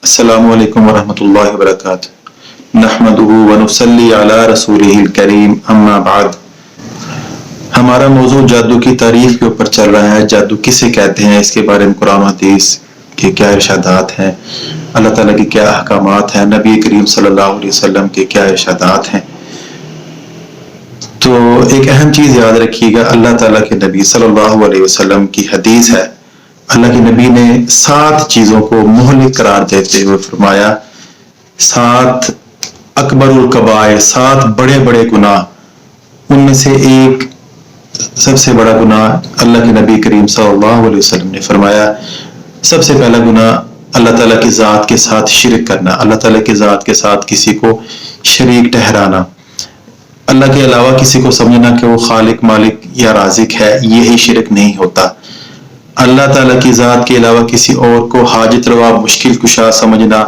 अस्सलामु अलैकुम वरहमतुल्लाहि वबरकातुहू नहमदुहू व नुसल्ली अला रसूलिहिल करीम अम्मा बाद। हमारा मौजू जादू की तारीफ के ऊपर चल रहा है। जादू किसे कहते हैं, इसके बारे में कुरान हदीस के क्या इरशादात हैं, अल्लाह ताला की क्या अहकामात हैं, नबी करीम सल्लल्लाहु अलैहि वसल्लम के क्या इरशादात हैं। तो एक अहम चीज़ याद रखिएगा, अल्लाह ताला के नबी सल्लल्लाहु अलैहि वसल्लम की हदीस है। अल्लाह के नबी ने 7 चीज़ों को मुहलिक करार देते हुए फरमाया, 7 अकबरुल कबायर, 7 बड़े बड़े गुनाह, उनमें से एक सबसे बड़ा गुनाह अल्लाह के नबी करीम सल्लल्लाहु अलैहि वसल्लम ने फरमाया, सबसे पहला गुनाह अल्लाह ताला की ज़ात के साथ शिरक करना, अल्लाह ताला की ज़ात के साथ किसी को शरीक ठहराना, अल्लाह के अलावा किसी को समझना कि वो खालिक मालिक या राज़िक है, यही शिरक नहीं होता। अल्लाह ताला की ज़ात के अलावा किसी और को हाजत रवा मुश्किल कुशा समझना,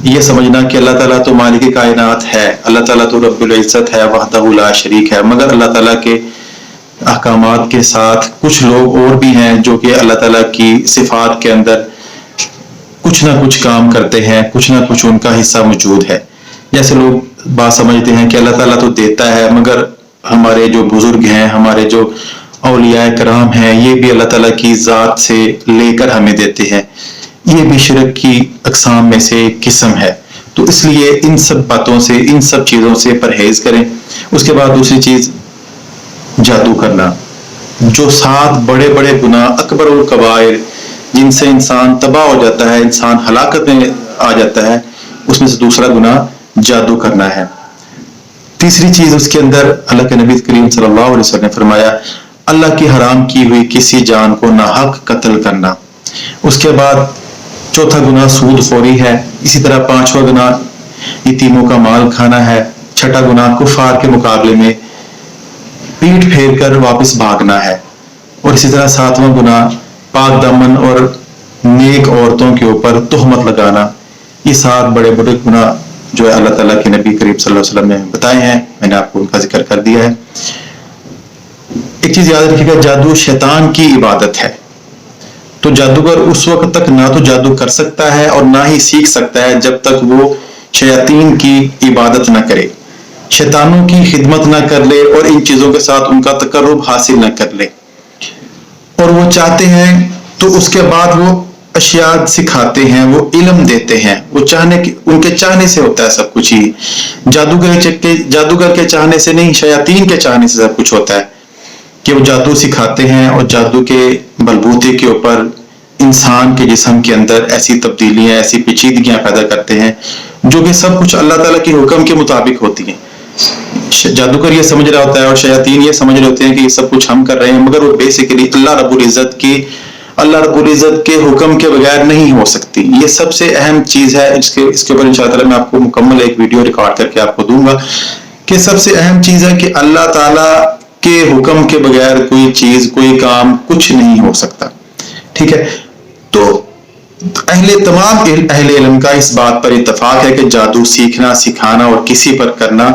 ये समझना कि अल्लाह ताला तो मालिक कायनात है, अल्लाह ताला तो रब्बुल इज़्ज़त है, वहदहू ला शरीक है, मगर अल्लाह ताला के अहकामात के साथ कुछ लोग और भी हैं जो कि अल्लाह ताला की सिफात के अंदर कुछ ना कुछ काम करते हैं, कुछ ना कुछ उनका हिस्सा मौजूद है। जैसे लोग बात समझते हैं कि अल्लाह ताला तो देता है, मगर हमारे जो बुजुर्ग हैं, हमारे जो औलिया कराम हैं, ये भी अल्लाह ताला की ज़ात से लेकर हमें देते हैं। ये भी शिरक की अक़साम में से एक किस्म है। तो इसलिए इन सब बातों से, इन सब चीज़ों से परहेज करें। उसके बाद दूसरी चीज़ जादू करना, जो 7 बड़े बड़े गुनाह अकबरुल कबायर, जिनसे इंसान तबाह हो जाता है, इंसान हलाकत में आ जाता है, उसमें से दूसरा गुनाह जादू करना है। तीसरी चीज़ उसके अंदर अल्लाह के नबी करीम सल्लल्लाहु अलैहि वसल्लम ने फरमाया, अल्लाह की हराम की हुई किसी जान को नाहक कत्ल करना। उसके बाद चौथा गुनाह सूदखोरी है। इसी तरह 5वां गुनाह यतीमों का माल खाना है। 6ठा गुनाह कुफार के मुकाबले में पीठ फेर कर वापस भागना है। और इसी तरह 7वां गुनाह पाक दामन और नेक औरतों के ऊपर तोहमत लगाना। ये 7 बड़े बड़े गुनाह जो है अल्लाह ताला के नबी करीम सल्लल्लाहु अलैहि वसल्लम ने बताए हैं, मैंने आपको उनका जिक्र कर दिया है। एक चीज याद रखिएगा, जादू शैतान की इबादत है। तो जादूगर उस वक्त तक ना तो जादू कर सकता है और ना ही सीख सकता है जब तक वो शयातीन की इबादत ना करे, शैतानों की खिदमत ना कर ले और इन चीजों के साथ उनका तकर्रुब हासिल ना कर ले। और वो चाहते हैं तो उसके बाद वो अशिया सिखाते हैं, वो इल्म देते हैं। वो उनके चाहने से होता है सब कुछ ही। जादूगर के चाहने से नहीं, शयातीन के चाहने से सब कुछ होता है कि वो जादू सिखाते हैं और जादू के बलबूते के ऊपर इंसान के जिस्म के अंदर ऐसी तब्दीलियां, ऐसी पेचीदगियां पैदा करते हैं जो कि सब कुछ अल्लाह ताला के हुक्म के मुताबिक होती हैं। जादूगर ये समझ रहा होता है और शयातीन ये समझ रहे होते हैं कि ये सब कुछ हम कर रहे हैं, मगर वो बेसिकली अल्लाह रब्बुल इज़्ज़त के हुक्म के बगैर नहीं हो सकती। ये सबसे अहम चीज है। इसके ऊपर इंशाअल्लाह मैं आपको मुकम्मल एक वीडियो रिकॉर्ड करके आपको दूंगा कि सबसे अहम चीज है कि अल्लाह ताला के हुक्म के बगैर कोई चीज, कोई काम, कुछ नहीं हो सकता। ठीक है, तो तमाम अहले इल्म का इस बात पर इत्तफाक है कि जादू सीखना, सिखाना और किसी पर करना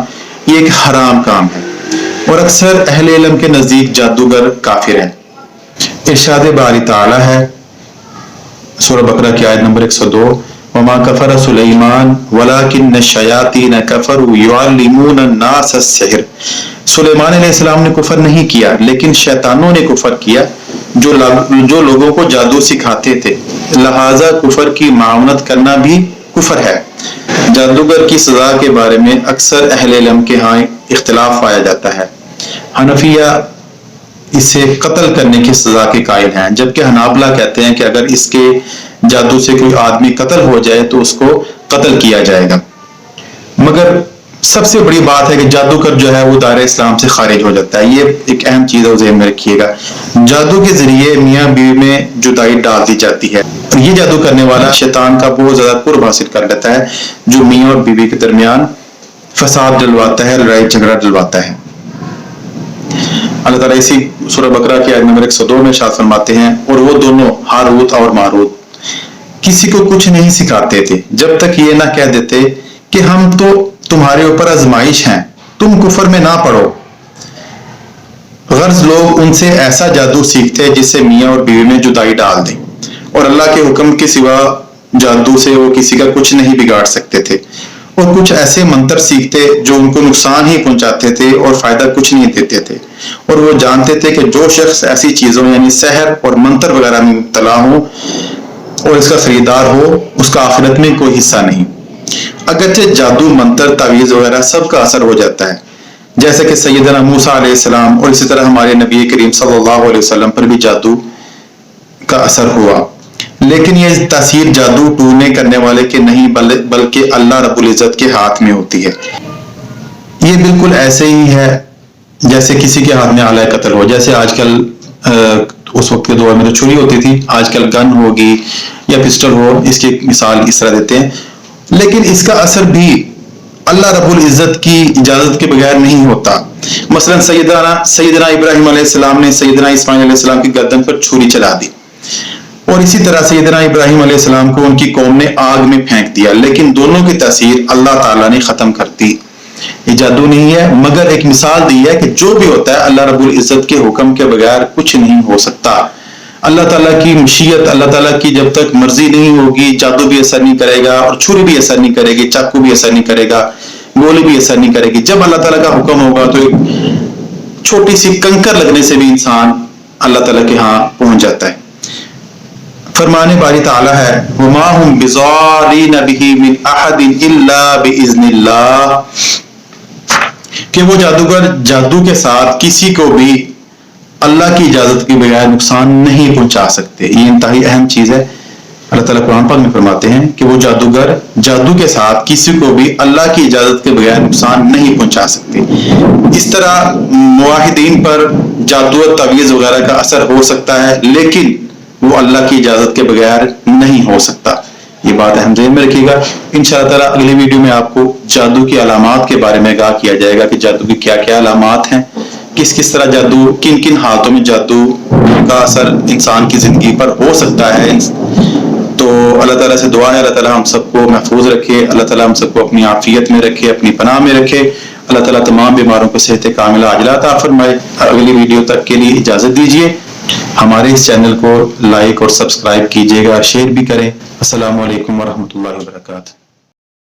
ये एक हराम काम है और अक्सर अहले इल्म के नजदीक जादूगर काफिर है। इरशाद बारी ताला है सूरह बकरा की आयत नंबर 102, वमा कफर सुलेमान वलाकिन शयातीन कफरू युअल्लिमून अन्नास अस्सिहर। सुलेमान अलैहिस्सलाम ने कुफर नहीं किया, लेकिन शैतानों ने कुफर किया जो लोगों को जादू सिखाते थे। लिहाजा कुफर की मावनत करना भी कुफर है। जादूगर की सजा के बारे में अक्सर अहले इल्म के यहाँ इख्तिलाफ पाया जाता है। हनफिया इसे कत्ल करने की सजा के कायल हैं, जबकि हनाबला कहते हैं कि अगर इसके जादू से कोई आदमी कत्ल हो जाए तो उसको कत्ल किया जाएगा। मगर सबसे बड़ी बात है कि जादूगर जो है वो दायरे इस्लाम से खारिज हो जाता है। ये एक अहम चीज है, ज़हन में रखिएगा। जादू के जरिए मियाँ बीवी में जुदाई डाल दी जाती है। ये जादू करने वाला शैतान का बहुत ज्यादा कुर्ब हासिल कर लेता है, जो मियाँ और बीवी के दरमियान फसाद डलवाता है, लड़ाई झगड़ा डलवाता है। अल्लाह ताला इसी सूरह बकरा की आयत नंबर 102 में इरशाद फरमाते हैं, और वो दोनों हारूत और मारूत किसी को कुछ नहीं सिखाते थे जब तक ये ना कह देते कि हम तो तुम्हारे ऊपर आजमाइश हैं, तुम कुफर में ना पड़ो। गर्ज लोग उनसे ऐसा जादू सीखते जिससे मियाँ और बीवी में जुदाई डाल दें और अल्लाह के हुक्म के सिवा جادو سے وہ کسی کا کچھ نہیں بگاڑ سکتے تھے، اور کچھ ایسے منتر سیکھتے جو ان کو نقصان ہی پہنچاتے تھے اور فائدہ کچھ نہیں دیتے تھے، اور وہ جانتے تھے کہ جو شخص ایسی چیزوں یعنی سحر اور منتر وغیرہ میں مبتلا ہو اور اس کا خریدار ہو، اس کا آخرت میں کوئی حصہ نہیں۔ اگرچہ جادو، منتر، تعویذ وغیرہ سب کا اثر ہو جاتا ہے، جیسے کہ سیدنا موسیٰ علیہ السلام اور اسی طرح ہمارے نبی کریم صلی اللہ علیہ وسلم پر بھی جادو کا اثر ہوا، لیکن یہ تاثیر جادو ٹونے کرنے والے کے نہیں بلکہ اللہ رب العزت کے ہاتھ میں ہوتی ہے۔ یہ بالکل ایسے ہی ہے جیسے کسی کے ہاتھ میں آلہ قتل ہو، جیسے آج کل اس وقت کے دور میں تو چھری ہوتی تھی، آج کل گن ہوگی یا پسٹل ہو، اس کی مثال اس طرح دیتے ہیں، لیکن اس کا اثر بھی اللہ رب العزت کی اجازت کے بغیر نہیں ہوتا۔ مثلا سیدنا ابراہیم علیہ السلام نے سیدنا اسماعیل علیہ السلام کی گردن پر چھری چلا دی، اور اسی طرح سیدنا ابراہیم علیہ السلام کو ان کی قوم نے آگ میں پھینک دیا، لیکن دونوں کی تاثیر اللہ تعالیٰ نے ختم کر دی۔ یہ جادو نہیں ہے، مگر ایک مثال دی ہے کہ جو بھی ہوتا ہے اللہ رب العزت کے حکم کے بغیر کچھ نہیں ہو سکتا۔ اللہ تعالیٰ کی مشیت، اللہ تعالیٰ کی جب تک مرضی نہیں ہوگی، جادو بھی اثر نہیں کرے گا، اور چھری بھی اثر نہیں کرے گی، چاقو بھی اثر نہیں کرے گا، گولی بھی اثر نہیں کرے گی۔ جب اللہ تعالیٰ کا حکم ہوگا تو ایک چھوٹی سی کنکر لگنے سے بھی انسان اللہ تعالیٰ کے ہاں پہنچ جاتا ہے۔ فرمان باری تعالیٰ ہے وَمَا هُمْ بِضَارِّينَ بِهِ مِنْ أَحَدٍ إِلَّا بِإِذْنِ اللَّهِ، کہ وہ جادوگر جادو کے ساتھ کسی کو بھی اللہ کی اجازت کے بغیر نقصان نہیں پہنچا سکتے۔ یہ انتہائی اہم چیز ہے۔ اللہ تعالیٰ قرآن پاک میں فرماتے ہیں کہ وہ جادوگر جادو کے ساتھ کسی کو بھی اللہ کی اجازت کے بغیر نقصان نہیں پہنچا سکتے۔ اس طرح موحدین پر جادو اور تعویذ وغیرہ کا اثر ہو سکتا ہے، لیکن وہ اللہ کی اجازت کے بغیر نہیں ہو سکتا۔ یہ بات اہم ذہن میں رکھیے گا۔ انشاءاللہ تعالیٰ اگلی ویڈیو میں آپ کو جادو کی علامات کے بارے میں آگاہ کیا جائے گا کہ جادو کی کیا کیا علامات ہیں، کس طرح جادو، کن کن حالتوں میں جادو کا اثر انسان کی زندگی پر ہو سکتا ہے۔ تو اللہ تعالیٰ سے دعا ہے اللہ تعالیٰ ہم سب کو محفوظ رکھے، اللہ تعالیٰ ہم سب کو اپنی عافیت میں رکھے، اپنی پناہ میں رکھے، اللہ تعالیٰ تمام بیماروں کو صحت کاملہ عاجلہ عطا فرمائے۔ اگلی ویڈیو تک کے لیے اجازت دیجیے۔ ہمارے اس چینل کو لائک اور سبسکرائب کیجیے گا، شیئر بھی کریں۔ السلام علیکم ورحمۃ اللہ وبرکاتہ۔